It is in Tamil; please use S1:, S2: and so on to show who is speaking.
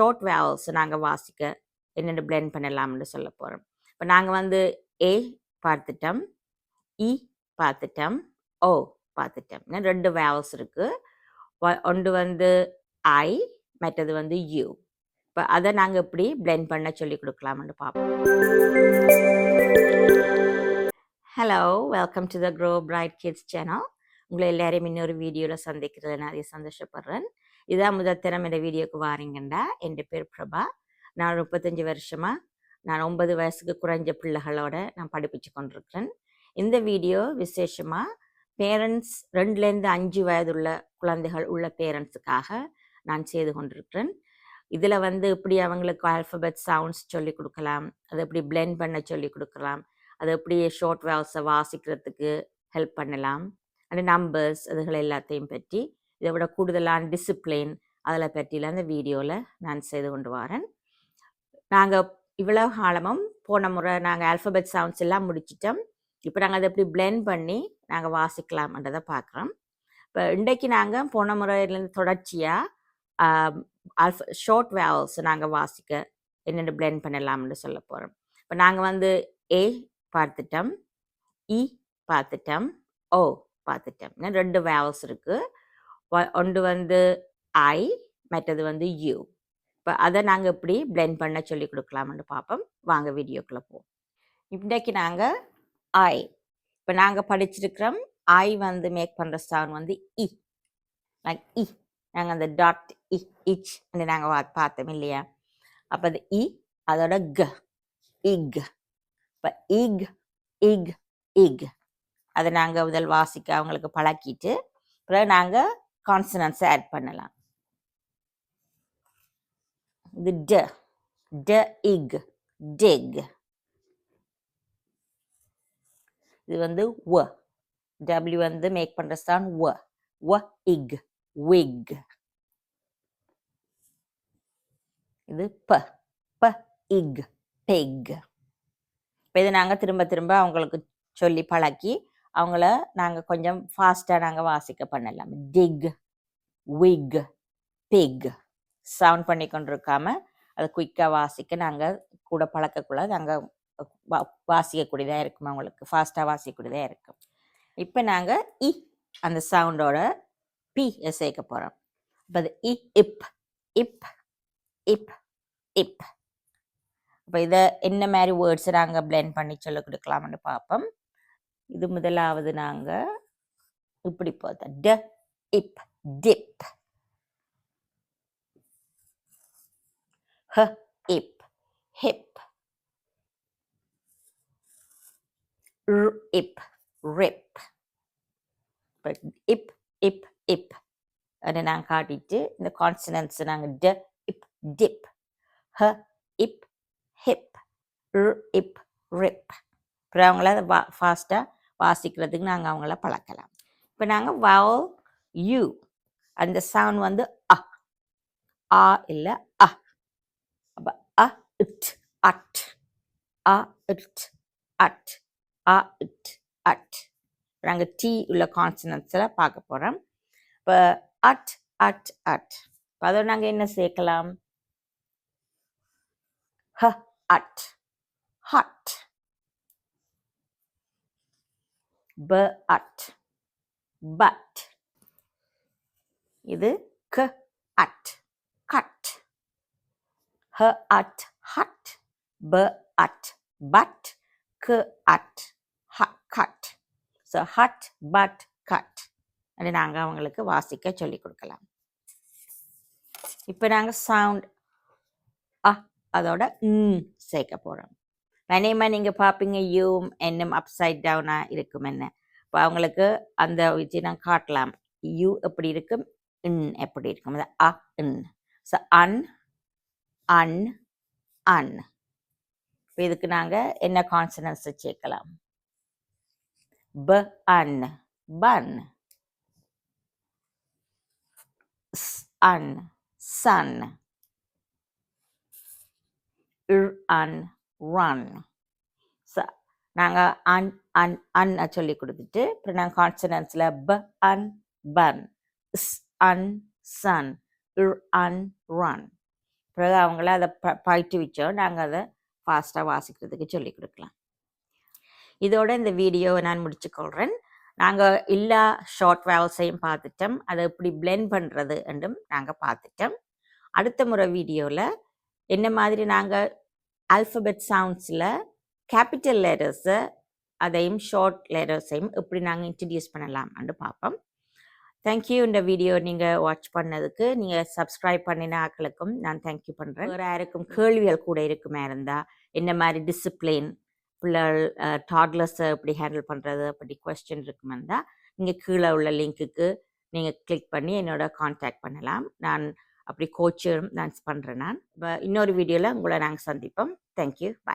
S1: ஷார்ட் வேவல்ஸ் நாங்கள் வாசிக்க என்னென்னு பிளெண்ட் பண்ணலாம்னு சொல்ல போகிறோம். இப்போ நாங்கள் வந்து ஏ பார்த்துட்டோம், இ பார்த்துட்டோம், ஓ பார்த்துட்டோம். ரெண்டு வேவல்ஸ் இருக்குது. ஒன்று வந்து ஐ, மற்றது வந்து யூ. இப்போ அதை நாங்கள் எப்படி பிளெண்ட் பண்ண சொல்லி கொடுக்கலாம்னு பார்ப்போம். Hello, welcome to the Grow Bright Kids channel. உங்களை எல்லாரையும் இன்னொரு வீடியோவில் சந்திக்கிறதுல நிறைய சந்தோஷப்படுறேன். இதான் முதல் தினம் இந்த வீடியோக்கு வாரீங்கண்டா. என் பேர் பிரபா. நான் 35 வருஷமாக நான் 9 வயசுக்கு குறைஞ்ச பிள்ளைகளோட நான் படிப்பிச்சு கொண்டிருக்கிறேன். இந்த வீடியோ விசேஷமாக பேரண்ட்ஸ் 2லேருந்து 5 வயதுள்ள குழந்தைகள் உள்ள பேரண்ட்ஸுக்காக நான் செய்து கொண்டிருக்கிறேன். இதில் வந்து இப்படி அவங்களுக்கு ஆல்ஃபபெட் சவுண்ட்ஸ் சொல்லி கொடுக்கலாம், அதை எப்படி பிளெண்ட் பண்ண சொல்லி கொடுக்கலாம், அதை எப்படி ஷார்ட் வேவ்ஸை வாசிக்கிறதுக்கு ஹெல்ப் பண்ணலாம், அந்த நம்பர்ஸ் அதுகள் எல்லாத்தையும் பற்றி, இதை விட கூடுதலான டிசிப்ளின் அதில் பற்றிலாம் அந்த வீடியோவில் நான் செய்து கொண்டு வரேன். நாங்கள் இவ்வளோ காலமும் போன முறை நாங்கள் ஆல்ஃபபெட் சவுண்ட்ஸ் எல்லாம் முடிச்சிட்டோம். இப்போ நாங்கள் அதை எப்படி பிளெண்ட் பண்ணி நாங்கள் வாசிக்கலாம்ன்றதை பார்க்குறோம். இப்போ இன்றைக்கு நாங்கள் போன முறையிலேருந்து தொடர்ச்சியாக ஷார்ட் வேவல்ஸ் நாங்கள் வாசிக்க என்னென்னு பிளெண்ட் பண்ணலாம்னு சொல்ல போகிறோம். இப்போ நாங்கள் வந்து ஏ பார்த்துட்டோம், இ பார்த்துட்டோம், ஓ பார்த்துட்டோம். ரெண்டு வேவல்ஸ் இருக்குது. ஒன்று வந்து ஐ, மற்றது வந்து யூ. இப்போ அதை நாங்கள் எப்படி பிளெண்ட் பண்ண சொல்லி கொடுக்கலாம்னு பார்ப்போம். வாங்க வீடியோக்குள்ளே போவோம். இன்றைக்கு நாங்கள் ஐ, இப்போ நாங்கள் படிச்சிருக்கிறோம். ஐ வந்து மேக் பண்ணுற சவுண்ட் வந்து இ, லைக் இ. நாங்கள் அந்த டாட் இச் அந்த நாங்கள் பார்த்தோம் இல்லையா? அப்போ அது இ, அதோட க, இக். இப்போ இக் இக் இக் அதை நாங்கள் முதல் வாசிக்க அவங்களுக்கு பழக்கிட்டு பிறகு நாங்கள் கான்சனன்ஸை ஆட் பண்ணலாம். இது ட, ட இக், டிக். இது வந்து வ, டபிள்யூ வந்து மேக் பண்ணுற சவுண்ட் வ, வ இக், விக். இது ப, ப இக், பிக். இப்போ இதை நாங்கள் திரும்ப திரும்ப அவங்களுக்கு சொல்லி பழக்கி அவங்கள நாங்கள் கொஞ்சம் ஃபாஸ்ட்டாக நாங்கள் வாசிக்க பண்ணலாம். டிக், விக், பிக் சவுண்ட் பண்ணி கொண்டு இருக்காமல் அதை குயிக்காக வாசிக்க நாங்கள் கூட பழக்கக்குள்ள நாங்கள் வாசிக்கக்கூடியதாக இருக்கும், அவங்களுக்கு ஃபாஸ்ட்டாக வாசிக்கக்கூடியதாக இருக்கும். இப்போ நாங்கள் இ அந்த சவுண்டோட பி சேர்க்க போகிறோம். இப்போ அது இ, இப், இப், இப், இப். இப்போ இதை என்ன மாதிரி வேர்ட்ஸை நாங்கள் பிளெண்ட் பண்ணி சொல்ல கொடுக்கலாம்னு பார்ப்போம். இது முதலாவது நாங்கள் இப்படி பார்த்தோம். ட இப், டிப். ஹ இப், ஹிப். ர் இப், ரிப். இப்போ இப் இப் இப் அதை நாங்கள் காட்டிட்டு இந்த கான்சனன்ஸை நாங்கள் ட இப், டிப், ஹ இப், ஹிப், ர் இப், ரிப். அப்புறம் அவங்கள அதை ஃபாஸ்ட்டாக வாசிக்கிறதுக்கு நாங்கள் அவங்கள பழக்கலாம். இப்போ நாங்கள் வவல் யூ அந்த சவுண்ட் வந்து அ, ஆ இல்லை அ. அப்போ அ it, at, a it, at, a it, at. நாங்கள் டி உள்ள கான்சனன்ஸில் பார்க்க போகிறோம். இப்போ அட், அட், அட். இப்போ அதோட நாங்கள் என்ன சேர்க்கலாம்? H ut, hut. B ut, but. இது c ut, cut. H ut, hut. B ut, but. C ut, cut. So hut, but, cut அது நாங்கள் அவங்களுக்கு வாசிக்க சொல்லி கொடுக்கலாம். இப்போ நாங்கள் சவுண்ட் அ அதோட சேர்க்க போகிறோம். அநேகமாக நீங்கள் பார்ப்பீங்க யூம் என்னும் அப்சைட் டவுனாக இருக்கும் என்ன. இப்போ அவங்களுக்கு அந்த வச்சு நான் காட்டலாம். யூ எப்படி இருக்கும், இன் எப்படி இருக்கும். அது அ இன். ஸோ அன், அன், அன். இப்போ இதுக்கு நாங்கள் என்ன கான்சனன்ஸை சேர்க்கலாம்? ப அன், பன். ஸ் அன், சன். இர் அன், ரன். ஸோ நாங்கள் அன் அன் அன் சொல்லி கொடுத்துட்டு அப்புறம் நாங்கள் கான்சனன்ஸில் ப அன், பன், ஸ் அன், சன், இர் அன், ரன். பிறகு அவங்கள அதை பயிற்றுவிச்சோம் நாங்கள் அதை ஃபாஸ்ட்டாக வாசிக்கிறதுக்கு சொல்லிக் கொடுக்கலாம். இதோட இந்த வீடியோவை நான் முடிச்சுக்கொள்கிறேன். நாங்கள் எல்லா ஷார்ட் வேவல்ஸையும் பார்த்துட்டோம், அதை எப்படி பிளெண்ட் பண்ணுறது என்றும் நாங்கள் பார்த்துட்டோம். அடுத்த முறை வீடியோவில் என்ன மாதிரி நாங்கள் ஆல்ஃபபெட் சவுண்ட்ஸில் கேபிட்டல் லெட்டர்ஸை அதையும் ஷார்ட் லெட்டர்ஸையும் எப்படி நாங்கள் இன்ட்ரடியூஸ் பண்ணலாம்னு பார்ப்போம். தேங்க்யூ. இந்த வீடியோ நீங்கள் வாட்ச் பண்ணதுக்கு, நீங்கள் சப்ஸ்கிரைப் பண்ணின ஆக்களுக்கும் நான் தேங்க்யூ பண்ணுறேன். வேறு யாருக்கும் கேள்விகள் கூட இருக்குமே இருந்தால், என்ன மாதிரி டிசிப்ளின் பிள்ளைகள் டாட்லர்ஸை எப்படி ஹேண்டில் பண்ணுறது அப்படி கொஸ்டின் இருக்குமே இருந்தால், இங்கே கீழே உள்ள லிங்க்குக்கு நீங்கள் கிளிக் பண்ணி என்னோட கான்டாக்ட் பண்ணலாம். நான் அப்படி கோச்சும் நான் பண்ணுறேன். நான் இப்போ இன்னொரு வீடியோவில் உங்களை நாங்கள் சந்திப்போம். தேங்க்யூ. பாய்.